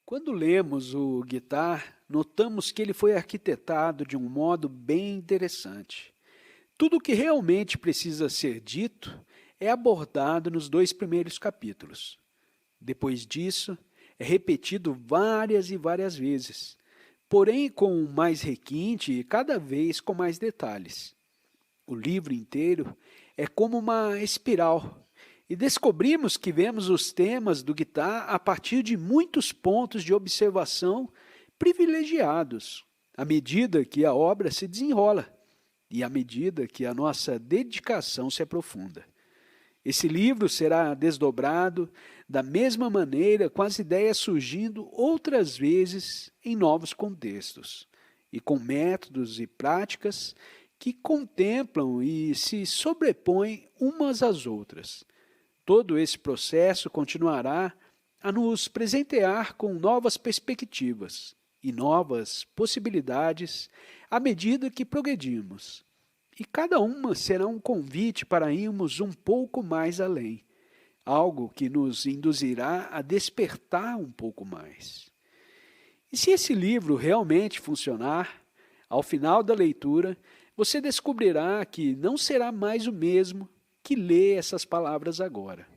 Quando lemos o Guitar, notamos que ele foi arquitetado de um modo bem interessante. Tudo o que realmente precisa ser dito é abordado nos dois primeiros capítulos. Depois disso, é repetido várias e várias vezes, porém com mais requinte e cada vez com mais detalhes. O livro inteiro é como uma espiral, e descobrimos que vemos os temas do guitar a partir de muitos pontos de observação privilegiados, à medida que a obra se desenrola e à medida que a nossa dedicação se aprofunda. Esse livro será desdobrado da mesma maneira, com as ideias surgindo outras vezes em novos contextos, e com métodos e práticas que contemplam e se sobrepõem umas às outras. Todo esse processo continuará a nos presentear com novas perspectivas e novas possibilidades à medida que progredimos. E cada uma será um convite para irmos um pouco mais além, algo que nos induzirá a despertar um pouco mais. E se esse livro realmente funcionar, ao final da leitura, você descobrirá que não será mais o mesmo que lê essas palavras agora.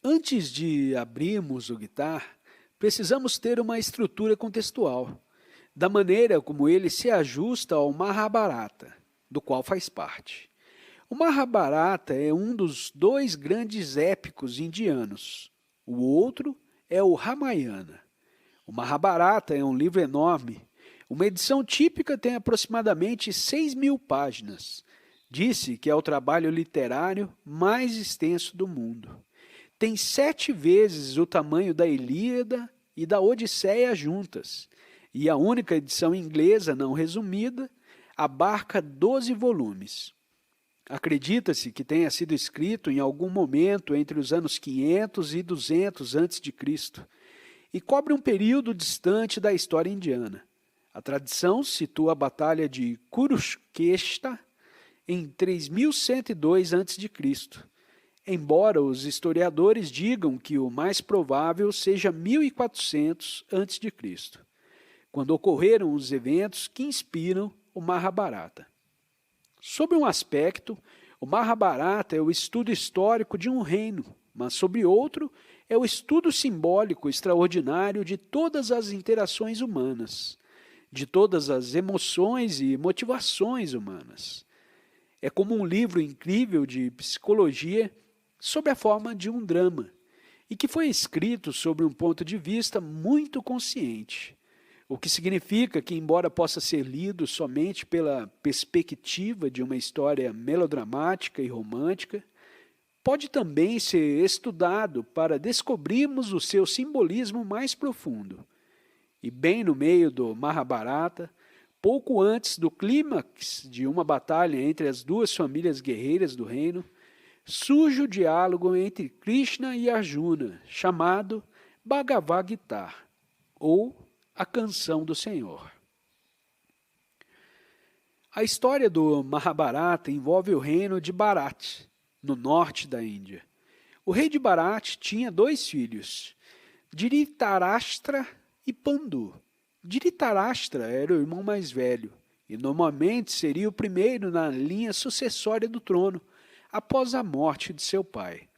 Antes de abrirmos o guitar, precisamos ter uma estrutura contextual, da maneira como ele se ajusta ao Mahabharata, do qual faz parte. O Mahabharata é um dos dois grandes épicos indianos. O outro é o Ramayana. O Mahabharata é um livro enorme. Uma edição típica tem aproximadamente 6.000 páginas. Disse que é o trabalho literário mais extenso do mundo. Tem 7 vezes o tamanho da Ilíada e da Odisseia juntas, e a única edição inglesa não resumida abarca 12 volumes. Acredita-se que tenha sido escrito em algum momento entre os anos 500 e 200 a.C., e cobre um período distante da história indiana. A tradição situa a Batalha de Kurukshetra em 3102 a.C., embora os historiadores digam que o mais provável seja 1400 a.C., quando ocorreram os eventos que inspiram o Mahabharata. Sob um aspecto, o Mahabharata é o estudo histórico de um reino, mas sob outro, é o estudo simbólico extraordinário de todas as interações humanas, de todas as emoções e motivações humanas. É como um livro incrível de psicologia sob a forma de um drama, e que foi escrito sobre um ponto de vista muito consciente, o que significa que, embora possa ser lido somente pela perspectiva de uma história melodramática e romântica, pode também ser estudado para descobrirmos o seu simbolismo mais profundo. E bem no meio do Mahabharata, pouco antes do clímax de uma batalha entre as duas famílias guerreiras do reino, surge o diálogo entre Krishna e Arjuna, chamado Bhagavad Gita, ou a Canção do Senhor. A história do Mahabharata envolve o reino de Bharat, no norte da Índia. O rei de Bharat tinha 2 filhos, Dhritarashtra e Pandu. Dhritarashtra era o irmão mais velho, e normalmente seria o primeiro na linha sucessória do trono, após a morte de seu pai.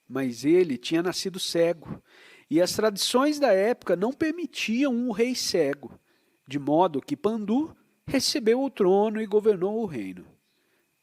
Mas ele tinha nascido cego, e as tradições da época não permitiam um rei cego, de modo que Pandu recebeu o trono e governou o reino.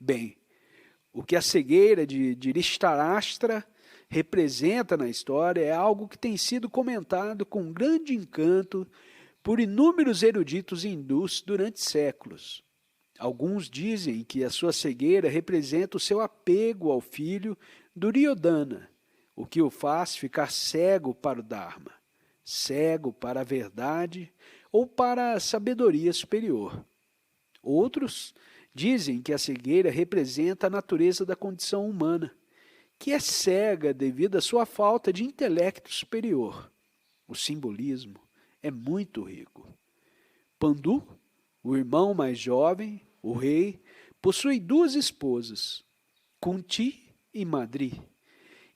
Bem, o que a cegueira de Dhritarashtra representa na história é algo que tem sido comentado com grande encanto por inúmeros eruditos hindus durante séculos. Alguns dizem que a sua cegueira representa o seu apego ao filho Duryodhana, o que o faz ficar cego para o Dharma, cego para a verdade ou para a sabedoria superior. Outros dizem que a cegueira representa a natureza da condição humana, que é cega devido à sua falta de intelecto superior. O simbolismo é muito rico. Pandu, o irmão mais jovem, o rei, possui 2 esposas, Kunti e Madri,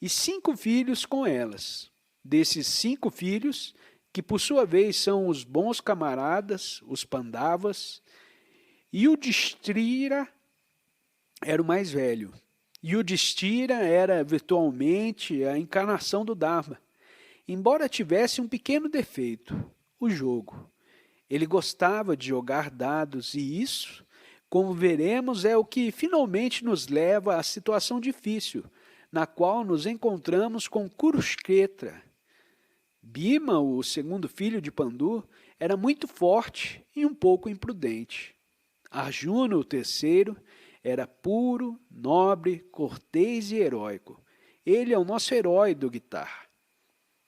e 5 filhos com elas. Desses 5 filhos, que por sua vez são os bons camaradas, os Pandavas, Yudhishthira era o mais velho. Yudhishthira era virtualmente a encarnação do Dharma, embora tivesse um pequeno defeito, o jogo. Ele gostava de jogar dados e isso, como veremos, é o que finalmente nos leva à situação difícil, na qual nos encontramos com Kurukshetra. Bhima, o segundo filho de Pandu, era muito forte e um pouco imprudente. Arjuna, o terceiro, era puro, nobre, cortês e heróico. Ele é o nosso herói do Gita.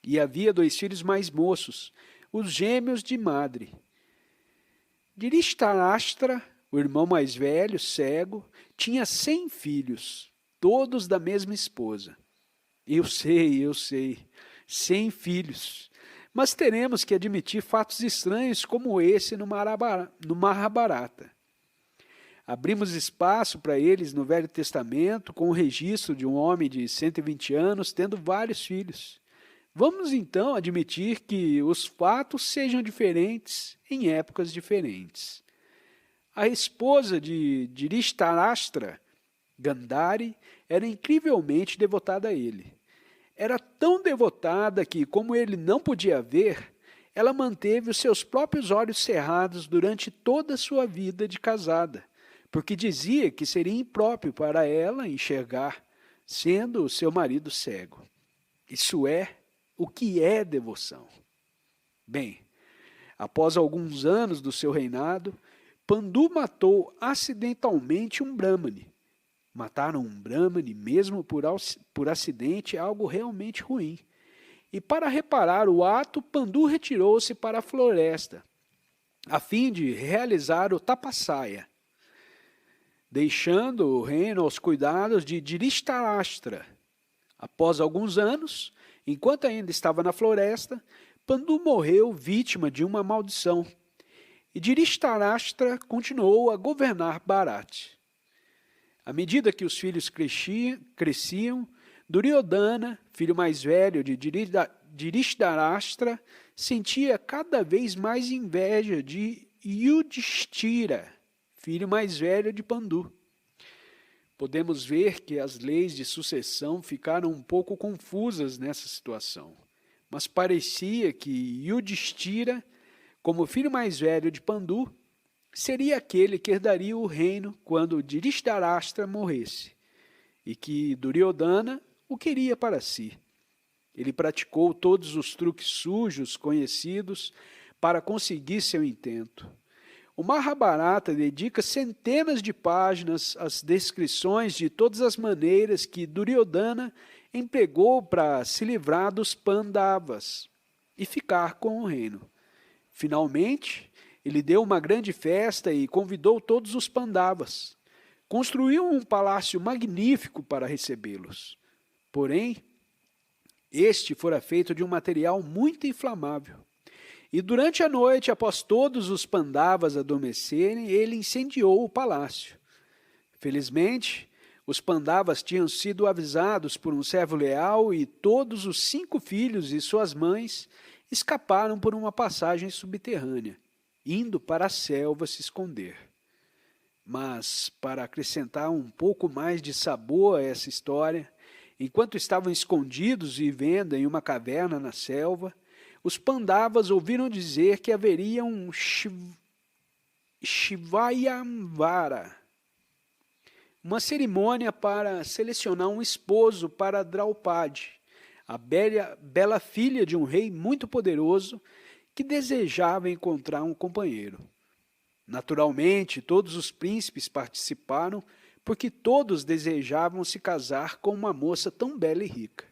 E havia 2 filhos mais moços, os gêmeos de Madri. Dhritarashtra, o irmão mais velho, cego, tinha 100 filhos, todos da mesma esposa. Eu sei, 100 filhos. Mas teremos que admitir fatos estranhos como esse no Mahabharata. Abrimos espaço para eles no Velho Testamento com o registro de um homem de 120 anos tendo vários filhos. Vamos então admitir que os fatos sejam diferentes em épocas diferentes. A esposa de Dhritarashtra, Gandhari, era incrivelmente devotada a ele. Era tão devotada que, como ele não podia ver, ela manteve os seus próprios olhos cerrados durante toda a sua vida de casada, porque dizia que seria impróprio para ela enxergar, sendo o seu marido cego. Isso é o que é devoção. Bem, após alguns anos do seu reinado, Pandu matou acidentalmente um Brahmane. Mataram um Brahmane, mesmo por acidente, é algo realmente ruim. E para reparar o ato, Pandu retirou-se para a floresta, a fim de realizar o Tapasaya, deixando o reino aos cuidados de Dhritarashtra. Após alguns anos, enquanto ainda estava na floresta, Pandu morreu vítima de uma maldição, e Dhritarashtra continuou a governar Bharat. À medida que os filhos cresciam, Duryodhana, filho mais velho de Dhritarashtra, sentia cada vez mais inveja de Yudhishthira, filho mais velho de Pandu. Podemos ver que as leis de sucessão ficaram um pouco confusas nessa situação, mas parecia que Yudhishthira, como filho mais velho de Pandu, seria aquele que herdaria o reino quando Dhritarashtra morresse, e que Duryodhana o queria para si. Ele praticou todos os truques sujos conhecidos para conseguir seu intento. O Mahabharata dedica centenas de páginas às descrições de todas as maneiras que Duryodhana empregou para se livrar dos Pandavas e ficar com o reino. Finalmente, ele deu uma grande festa e convidou todos os Pandavas. Construiu um palácio magnífico para recebê-los. Porém, este fora feito de um material muito inflamável. E durante a noite, após todos os Pandavas adormecerem, ele incendiou o palácio. Felizmente, os Pandavas tinham sido avisados por um servo leal e todos os 5 filhos e suas mães escaparam por uma passagem subterrânea, indo para a selva se esconder. Mas, para acrescentar um pouco mais de sabor a essa história, enquanto estavam escondidos vivendo em uma caverna na selva, os Pandavas ouviram dizer que haveria um Shivayamvara, uma cerimônia para selecionar um esposo para Draupadi, a bela filha de um rei muito poderoso que desejava encontrar um companheiro. Naturalmente, todos os príncipes participaram, porque todos desejavam se casar com uma moça tão bela e rica.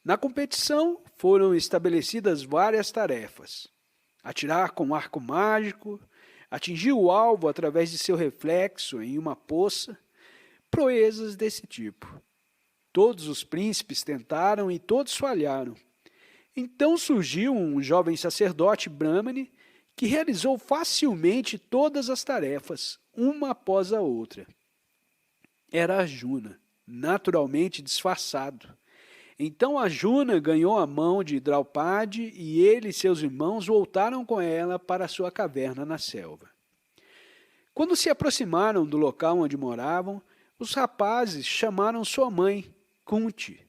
Na competição, foram estabelecidas várias tarefas: atirar com um arco mágico, atingir o alvo através de seu reflexo em uma poça, proezas desse tipo. Todos os príncipes tentaram e todos falharam. Então surgiu um jovem sacerdote Brahmane que realizou facilmente todas as tarefas, uma após a outra. Era Arjuna, naturalmente disfarçado. Então a Juna ganhou a mão de Draupadi e ele e seus irmãos voltaram com ela para sua caverna na selva. Quando se aproximaram do local onde moravam, os rapazes chamaram sua mãe, Kunti.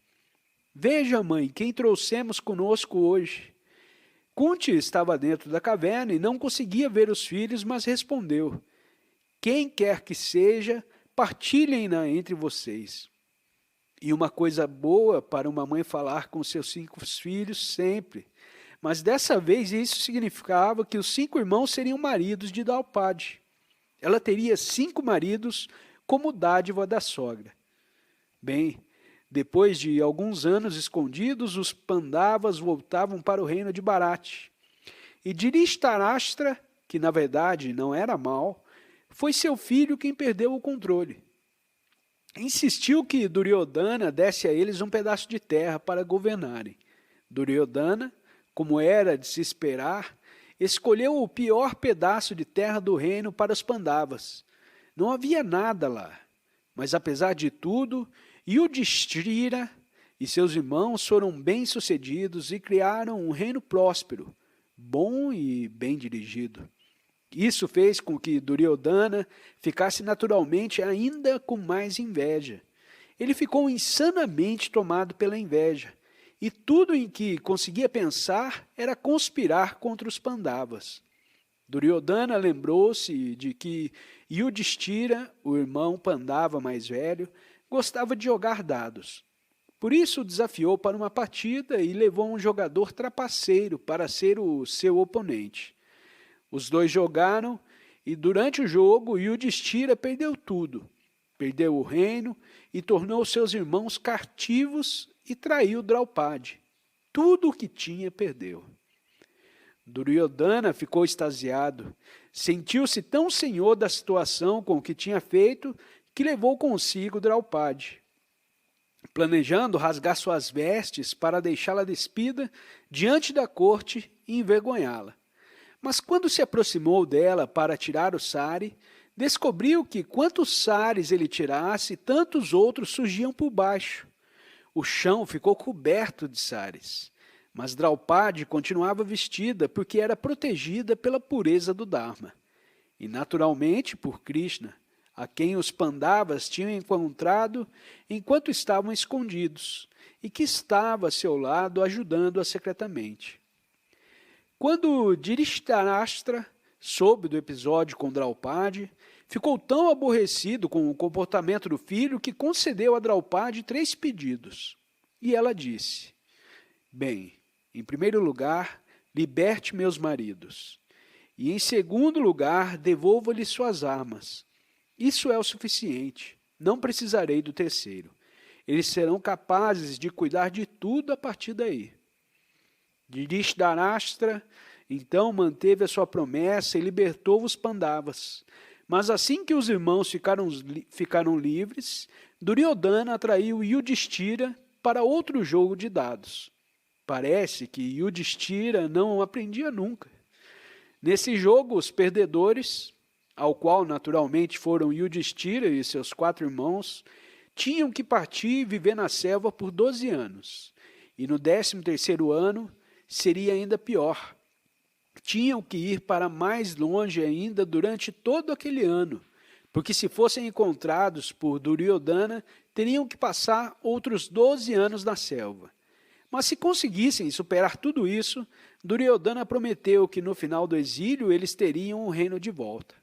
Veja, mãe, quem trouxemos conosco hoje. Kunti estava dentro da caverna e não conseguia ver os filhos, mas respondeu: quem quer que seja, partilhem-na entre vocês. E uma coisa boa para uma mãe falar com seus 5 filhos sempre. Mas dessa vez isso significava que os 5 irmãos seriam maridos de Draupadi. Ela teria 5 maridos como dádiva da sogra. Bem, depois de alguns anos escondidos, os Pandavas voltavam para o reino de Bharati. E Dhritarashtra, que na verdade não era mau, foi seu filho quem perdeu o controle. Insistiu que Duryodhana desse a eles um pedaço de terra para governarem. Duryodhana, como era de se esperar, escolheu o pior pedaço de terra do reino para os Pandavas. Não havia nada lá, mas apesar de tudo, Yudhishthira e seus irmãos foram bem-sucedidos e criaram um reino próspero, bom e bem dirigido. Isso fez com que Duryodhana ficasse naturalmente ainda com mais inveja. Ele ficou insanamente tomado pela inveja, e tudo em que conseguia pensar era conspirar contra os Pandavas. Duryodhana lembrou-se de que Yudhishthira, o irmão Pandava mais velho, gostava de jogar dados. Por isso o desafiou para uma partida e levou um jogador trapaceiro para ser o seu oponente. Os dois jogaram e durante o jogo Yudhishthira perdeu tudo. Perdeu o reino e tornou seus irmãos cativos e traiu Draupadi. Tudo o que tinha perdeu. Duryodhana ficou extasiado. Sentiu-se tão senhor da situação com o que tinha feito que levou consigo Draupadi, planejando rasgar suas vestes para deixá-la despida diante da corte e envergonhá-la. Mas quando se aproximou dela para tirar o sari, descobriu que quantos sares ele tirasse, tantos outros surgiam por baixo. O chão ficou coberto de sares. Mas Draupadi continuava vestida porque era protegida pela pureza do Dharma. E naturalmente por Krishna, a quem os Pandavas tinham encontrado enquanto estavam escondidos, e que estava a seu lado ajudando-a secretamente. Quando Dhritarashtra soube do episódio com Draupadi, ficou tão aborrecido com o comportamento do filho que concedeu a Draupadi 3 pedidos. E ela disse: bem, em primeiro lugar, liberte meus maridos. E em segundo lugar, devolva-lhes suas armas. Isso é o suficiente. Não precisarei do terceiro. Eles serão capazes de cuidar de tudo a partir daí. Dhritarashtra então manteve a sua promessa e libertou os Pandavas. Mas assim que os irmãos ficaram livres, Duryodhana atraiu Yudhishthira para outro jogo de dados. Parece que Yudhishthira não aprendia nunca. Nesse jogo, os perdedores, ao qual naturalmente foram Yudhishthira e seus 4 irmãos, tinham que partir e viver na selva por 12 anos. E no 13º ano, seria ainda pior. Tinham que ir para mais longe ainda durante todo aquele ano, porque se fossem encontrados por Duryodhana, teriam que passar outros 12 anos na selva. Mas se conseguissem superar tudo isso, Duryodhana prometeu que no final do exílio eles teriam o reino de volta.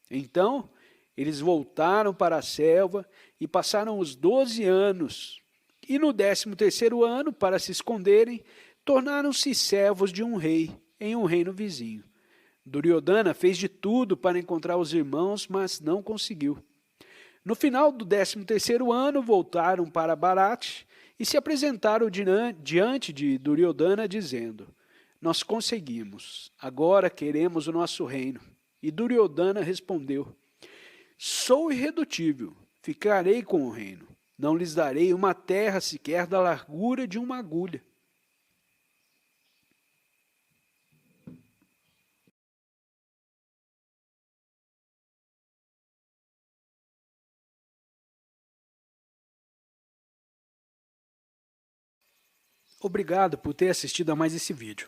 Então, eles voltaram para a selva e passaram os 12 anos. E no 13º ano, para se esconderem, tornaram-se servos de um rei em um reino vizinho. Duryodhana fez de tudo para encontrar os irmãos, mas não conseguiu. No final do 13º ano, voltaram para Bharati e se apresentaram diante de Duryodhana, dizendo: nós conseguimos, agora queremos o nosso reino. E Duryodhana respondeu: sou irredutível, ficarei com o reino. Não lhes darei uma terra sequer da largura de uma agulha. Obrigado por ter assistido a mais esse vídeo.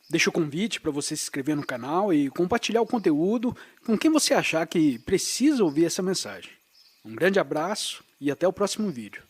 Deixo o convite para você se inscrever no canal e compartilhar o conteúdo com quem você achar que precisa ouvir essa mensagem. Um grande abraço e até o próximo vídeo.